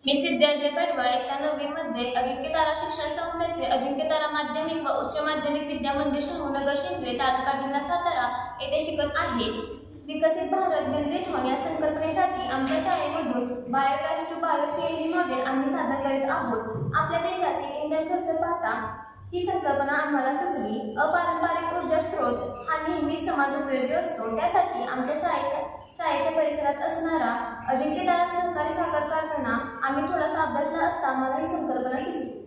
मी सिद्धार्थ पाटवळ 91 मध्ये अजिंक्यतारा शिक्षण संस्थेचे अजिंक्यतारा माध्यमिक व उच्च माध्यमिक विद्या मंदिर शाहूनगर शिंदे तालुका जिल्हा सातारा येथे शिकत आहे। विकसित भारत बिल्डेथॉन या संकल्पनेसाठी आमच्या शाळेमधून biogas to bio CNG model आम्ही सादर करीत आहोत। आपल्या देशातील इंधन खर्च पाहता ही संकल्पना आम्हाला सुचली। अपारंपरिक ऊर्जा स्रोत हा नेहमी समाजोपयोगी असतो, त्यासाठी आमच्या शाळेच्या परिसरात असणारा अजिंक्यतारा सहकारी साखर कारखाना आम्ही थोडासा अभ्यासला असता मला ही संकल्पना सुचली।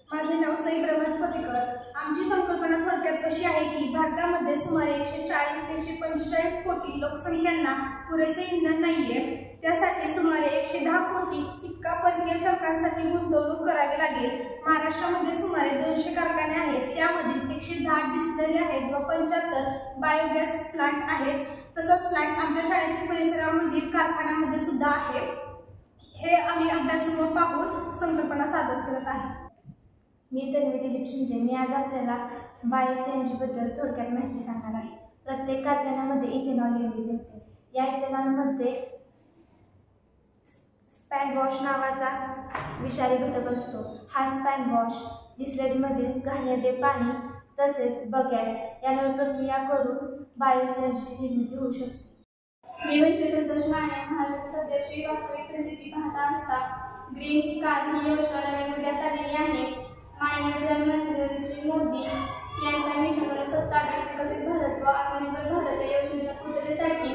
माझे नाव सई प्रमोद पदेकर। आमची संकल्पना थोडक्यात अशी आहे की भारतामध्ये सुमारे 140 ते 145 कोटी लोकसंख्यांना पुरेसे इंधन नाहीये, त्यासाठी सुमारे 110 कोटी इतका परकीय चलनांसाठी गुंतवणूक करावी लागेल। महाराष्ट्रामध्ये सुमारे 200 कारखाने आहेत, त्यामधील 110 डिस्टलरी आहेत व 75 बायोगॅस प्लांट आहेत। तसंच प्लांट आमच्या शाळेतील परिसरामधील कारखान्यामध्ये सुद्धा आहे। हे आम्ही अभ्यासून पाहून संकल्पना सादर करत आहे। मी तन्वी दिलीप शिंदे। मी आज आपल्याला बायो सीएनजी बद्दल थोडक्यात माहिती सांगणार आहे। प्रत्येक कारखान्यामध्ये इथेनॉल निर्मिती होते। या इथेनॉलमध्ये स्पॅन वॉश नावाचा विषारी घटक असतो। हा स्पॅन वॉश डिस्टिलरीमधील घाणेरडे पाणी तसेच बगॅस यांवर प्रक्रिया करून बायो सीएनजीची निर्मिती होऊ शकते। मी वैश्य संतोष माने। महाराष्ट्रात सध्याची वास्तविक परिस्थिती पाहता असता ग्रीन कार ही योजना नवीन उदयास आलेली आहे। माननीय प्रधानमंत्री श्री मोदी यांच्या मिशनद्वारे 27 विकसित भारत व आत्मनिर्भर भारत या योजनेच्या पूर्ततेसाठी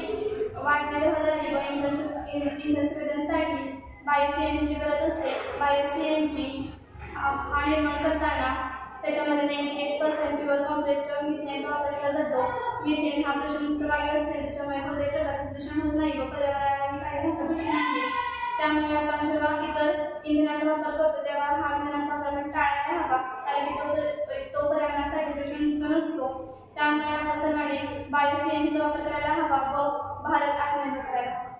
वाढणारे रहदारी व इंधन स्रोतांसाठी बायो सीएनजीची गरज असते। बायो सीएनजी हा निर्माण करताना त्याच्यामध्ये 98% प्युअर कॉम्प्रेस्ड मिथेनचा वापर केला जातो। मिथेन हा प्रदूषणमुक्त वायू असते, त्याच्यामुळे कोणत्याही प्रकारचे प्रदूषण होत नाही व पर्यावरणाला काही घातक नाही। त्यामुळे आपण जेव्हा इतर इंधनाचा वापर करतो तेव्हा हा इंधनाचा वापर टाळायला हवा, कारण की तो पर्यावरणासाठी प्रदूषणमुक्त नसतो। त्यामुळे आपण सर्वांनी बायो सीएनजीचा वापर करायला हवा व भारत आत्मनिर्भर करायला हवा।